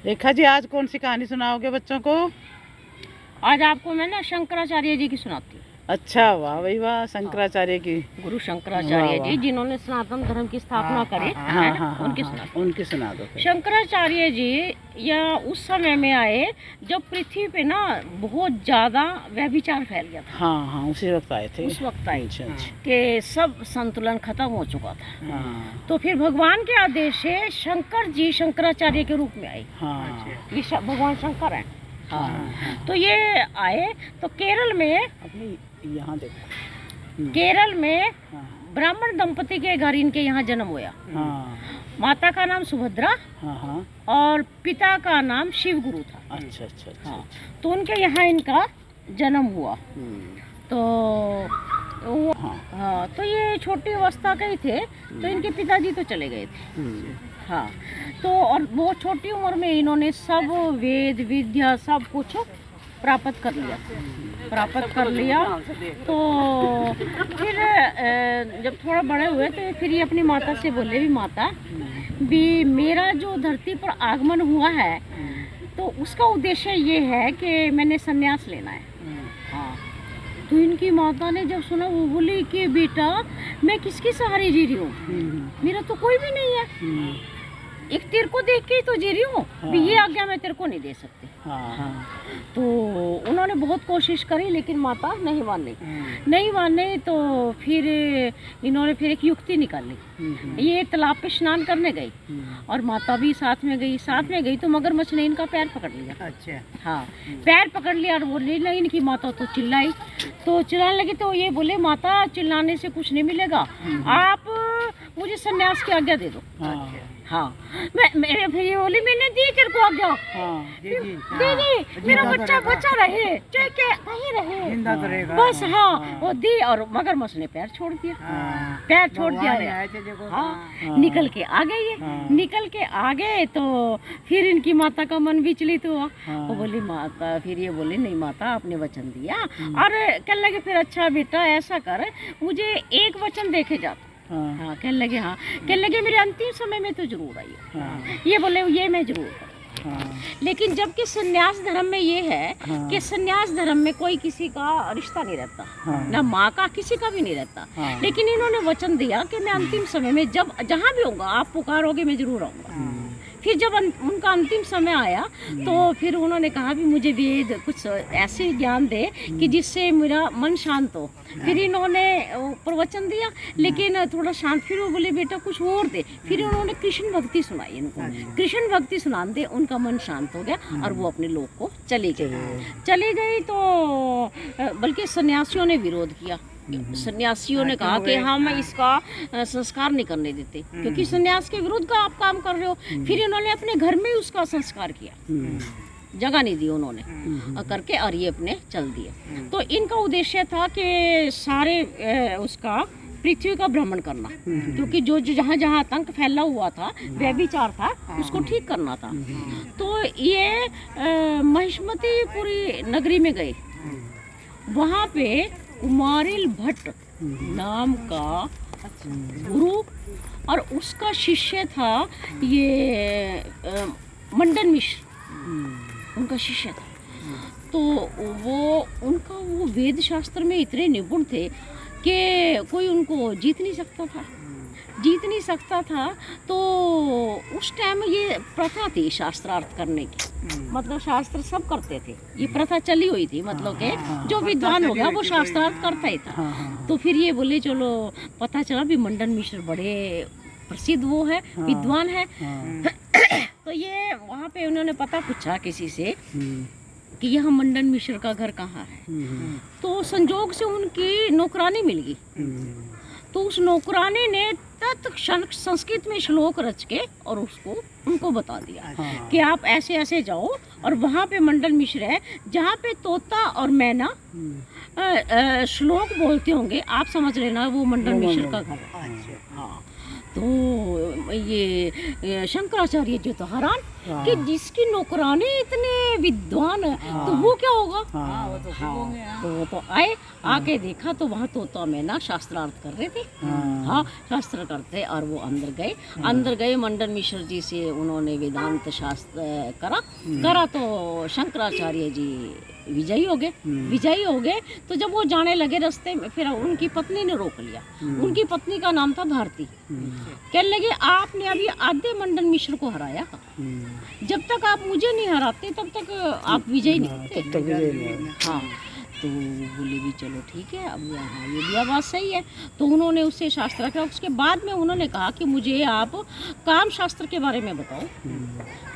रेखा जी, आज कौन सी कहानी सुनाओगे बच्चों को? आज आपको मैं ना शंकराचार्य जी की सुनाती हूँ। अच्छा, वाह भाई वाह, शंकराचार्य की। गुरु शंकराचार्य जी जिन्होंने सनातन धर्म की स्थापना करी, हाँ हाँ हाँ, उनकी हाँ, सुना। उनकी सुना दो फिर। शंकराचार्य जी या उस समय में आए जब पृथ्वी पे ना बहुत ज्यादा व्यभिचार फैल गया था। हाँ हाँ, उसी वक्त आए थे। उस वक्त आए अच्छा अच्छा। कि सब संतुलन खत्म हो चुका था। हाँ तो फिर भगवान के आदेश से शंकर जी शंकराचार्य के रूप में आए। हाँ ये भगवान शंकर हैं। हाँ हाँ। तो ये आए तो केरल में, अपनी यहाँ देखो। केरल में हाँ ब्राह्मण दंपति के घर इनके यहाँ जन्म हुआ। हाँ माता का नाम सुभद्रा हाँ हाँ। और पिता का नाम शिव गुरु था। अच्छा अच्छा अच्छा। हाँ, तो उनके यहाँ इनका जन्म हुआ। तो हाँ, तो ये छोटी अवस्था के ही थे, तो इनके पिताजी तो चले गए थे। हाँ, तो और बहुत छोटी उम्र में इन्होंने सब वेद विद्या सब कुछ प्राप्त कर लिया। तो फिर जब थोड़ा बड़े हुए तो फिर ये अपनी माता से बोले, भी माता भी मेरा जो धरती पर आगमन हुआ है तो उसका उद्देश्य ये है कि मैंने संन्यास लेना है। हाँ, तो इनकी माता ने जब सुना, वो बोली कि बेटा मैं किसके सहारे जी रही हूँ, मेरा तो कोई भी नहीं है, एक तेरे को देख के ही तो जी रही हूँ। हाँ। ये आज्ञा मैं तेरे को नहीं दे सकती। हाँ। तो उन्होंने बहुत कोशिश करी लेकिन माता नहीं माने। तो फिर इन्होंने फिर एक युक्ति निकाली। ये तालाब पे स्नान करने गई और माता भी साथ में गई तो मगरमच्छ ने इनका पैर पकड़ लिया। अच्छा। हाँ, पैर पकड़ लिया और बोली नहीं, इनकी माता तो चिल्लाने लगी। तो ये बोले माता चिल्लाने से कुछ नहीं मिलेगा, आप मुझे संन्यास की आज्ञा दे दो। हाँ, मैं फिर ये बोली मैंने दी तेरे को आज्ञा। दीदी मेरा बच्चा रहे, ठीक है कहीं रहे, जिंदा तो रहेगा बस। हाँ, वो दी और मगरमच्छ ने पैर छोड़ दिया। हाँ, निकल के आ गए तो फिर इनकी माता का मन विचलित हुआ। वो बोली माता, फिर ये बोली नहीं माता आपने वचन दिया। और कहने लगे फिर अच्छा बेटा ऐसा कर, मुझे एक वचन देके जा। हाँ, कहने लगे मेरे अंतिम समय में तो जरूर आई। हाँ। ये बोले ये मैं जरूर करूँ। हाँ। लेकिन जबकि संन्यास धर्म में ये है कि संन्यास धर्म में कोई किसी का रिश्ता नहीं रहता। ना माँ का किसी का भी नहीं रहता। लेकिन इन्होंने वचन दिया कि मैं अंतिम समय में जब जहाँ भी होगा आप पुकारोगे मैं जरूर आऊँगा। फिर जब उनका अंतिम समय आया तो फिर उन्होंने कहा भी मुझे वेद कुछ ऐसे ज्ञान दे कि जिससे मेरा मन शांत हो। फिर इन्होंने प्रवचन दिया लेकिन थोड़ा शांत, फिर वो बोले बेटा कुछ और दे। फिर उन्होंने कृष्ण भक्ति सुनाई इनको। कृष्ण भक्ति सुनाते उनका मन शांत हो गया और वो अपने लोक को चली गई। तो बल्कि सन्यासियों ने विरोध किया। सन्यासियों ने कहा कि हम इसका संस्कार नहीं करने देते क्योंकि सन्यास के विरुद्ध का आप काम कर रहे हो। फिर इन्होंने अपने घर में उसका संस्कार किया, जगह नहीं दी उन्होंने करके, और ये अपने चल दिए। तो इनका उद्देश्य था कि सारे उसका पृथ्वी का भ्रमण करना, क्योंकि जो जहाँ जहाँ आतंक फैला हुआ था, व्यभिचार था, उसको ठीक करना था। तो ये महिष्मतीपुरी नगरी में गए। वहाँ पे कुमारिल भट्ट नाम का गुरु और उसका शिष्य था ये मंडन मिश्र, उनका शिष्य था। तो वो वेद शास्त्र में इतने निपुण थे कि कोई उनको जीत नहीं सकता था। तो उस टाइम ये प्रथा थी शास्त्रार्थ करने की, मतलब शास्त्र सब करते थे, ये प्रथा चली हुई थी। मतलब के जो विद्वान हो गया वो शास्त्रार्थ करता ही था। तो फिर ये बोले चलो, पता चला भी मंडन मिश्र बड़े प्रसिद्ध वो है, विद्वान है। तो ये वहाँ पे उन्होंने पता पूछा किसी से कि यह मंडन मिश्र का घर कहाँ है। तो संजोग से उनकी नौकरानी मिल गई। तो उस नौकरानी ने तत्क्षण संस्कृत में श्लोक रच के और उनको बता दिया कि आप ऐसे ऐसे जाओ और वहाँ पे मंडन मिश्र है, जहाँ पे तोता और मैना श्लोक बोलते होंगे, आप समझ लेना वो मंडन मिश्र का घर है। हाँ, तो ये शंकराचार्य जी तो हैरान कि जिसकी नौकरानी इतने इतने विद्वान, तो वो क्या होगा? हाँ वो तो हाँ, होंगे, हाँ। तो वो तो आए, आके देखा तो वहाँ तोता में ना शास्त्रार्थ कर रहे थे। हाँ हाँ, शास्त्र करते, और वो अंदर गए मंडन मिश्र जी से उन्होंने वेदांत शास्त्र करा तो शंकराचार्य जी विजयी हो गए। तो जब वो जाने लगे रास्ते में, फिर उनकी पत्नी ने रोक लिया। उनकी पत्नी का नाम था भारती। कहने लगे आपने अभी आधे मंडन मिश्र को हराया, जब तक आप मुझे नहीं हराते तब तक आप विजयी नहीं होते। तब तक विजय नहीं। हाँ, तो बोले भी चलो ठीक है, अब यहाँ ये भी आवाज़ सही है। तो उन्होंने उससे शास्त्र किया। उसके बाद में उन्होंने कहा कि मुझे आप काम शास्त्र के बारे में बताओ।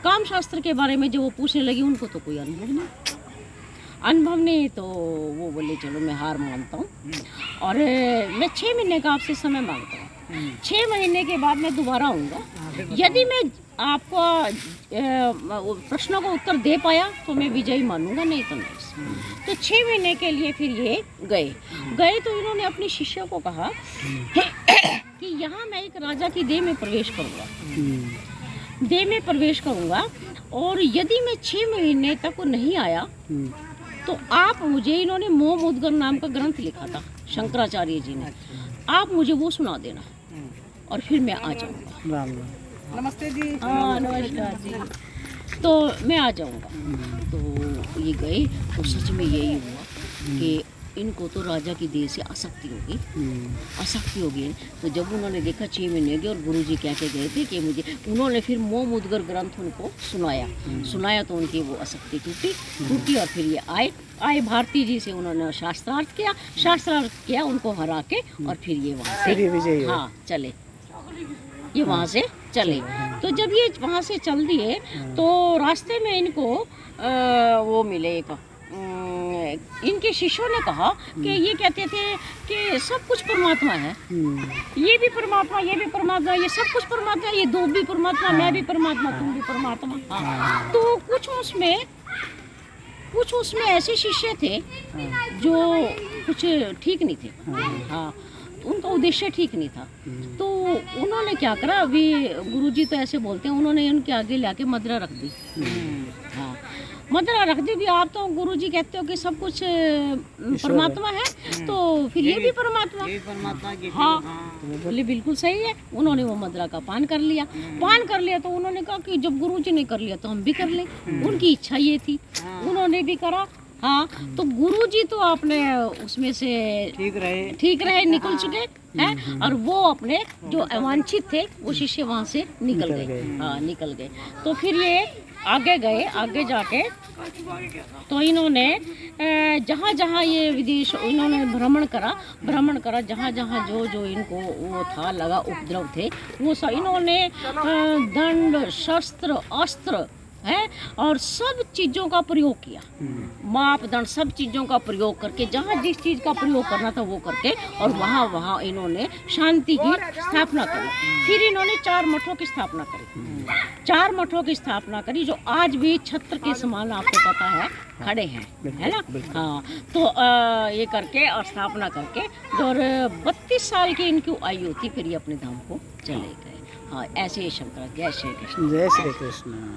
काम शास्त्र के बारे में जब वो पूछने लगी, उनको तो कोई अनुभव नहीं, तो वो बोले चलो मैं हार मानता हूँ, और मैं 6 महीने का आपसे समय मांगता हूँ। 6 महीने के बाद मैं दोबारा आऊँगा। यदि मैं आपको प्रश्नों का उत्तर दे पाया तो मैं विजयी मानूंगा, नहीं तो नहीं। तो 6 महीने के लिए फिर ये गए तो इन्होंने अपने शिष्यों को कहा कि यहाँ मैं एक राजा की देह में प्रवेश करूँगा, और यदि मैं 6 महीने तक नहीं आया तो आप मुझे, इन्होंने मोह मुद्गर नाम का ग्रंथ लिखा था शंकराचार्य जी ने, आप मुझे वो सुना देना और फिर मैं आ जाऊँगा। राम राम। नमस्ते जी। हाँ, नमस्कार जी। तो मैं आ जाऊँगा। तो ये गए तो सच में यही हुआ कि इनको तो राजा की देह से आसक्ति होगी। तो जब उन्होंने देखा 6 महीने हो गए, और गुरुजी कह के गए थे कि मुझे, उन्होंने फिर मोह मुद्गर ग्रंथ उनको सुनाया तो उनकी वो आसक्ति टूटी, और फिर ये आए भारती जी से उन्होंने शास्त्रार्थ किया उनको हरा के, और फिर ये वहाँ से विजय हाँ चले, ये वहाँ से चले। तो जब ये वहाँ से चल दिए तो रास्ते में इनको वो मिले, इनके शिष्यों ने कहा कि ये कहते थे कि सब कुछ परमात्मा है, ये भी परमात्मा, ये भी परमात्मा, ये सब कुछ परमात्मा, ये दो भी परमात्मा, मैं भी परमात्मा, तुम भी परमात्मा। हाँ। तो कुछ उसमें ऐसे शिष्य थे जो कुछ ठीक नहीं थे। हाँ, उनका उद्देश्य ठीक नहीं था। तो उन्होंने क्या करा, अभी गुरुजी तो ऐसे बोलते हैं, उन्होंने उनके आगे लाके मदरा रख दी। हाँ, मदरा रख दी भी। आप तो गुरुजी कहते हो कि सब कुछ परमात्मा है, तो फिर ये भी परमात्मा। हाँ, तो वो बोले बिल्कुल सही है। उन्होंने वो मदरा का पान कर लिया। तो उन्होंने कहा कि जब गुरुजी ने कर लिया तो हम भी कर लें। उनकी इच्छा ये थी, उन्होंने भी करा। हाँ, तो गुरुजी तो अपने उसमें से ठीक रहे, निकल चुके हैं, और वो अपने जो अवांछित थे वो शिष्य वहाँ से निकल गए। हाँ, निकल गए। तो फिर ये आगे जाके तो इन्होंने जहाँ जहाँ ये विदेश, इन्होंने भ्रमण करा, जहाँ जहाँ जो इनको वो था लगा, उपद्रव थे, वो सब इन्होंने दंड, शस्त्र, अस्त्र है और सब चीज़ों का प्रयोग किया, मापदंड सब चीज़ों का प्रयोग करके, जहाँ जिस चीज़ का प्रयोग करना था वो करके, और वहाँ इन्होंने शांति की स्थापना करी। फिर इन्होंने 4 मठों की स्थापना करी, जो आज भी छत्र के समान आपको पता है खड़े हैं, है ना। हाँ, तो ये करके और स्थापना करके, और 32 साल की इनकी आयु थी, फिर ये अपने धाम को चले गए। हाँ, ऐसे ही शंकर। जय श्री कृष्ण। जय श्री कृष्ण।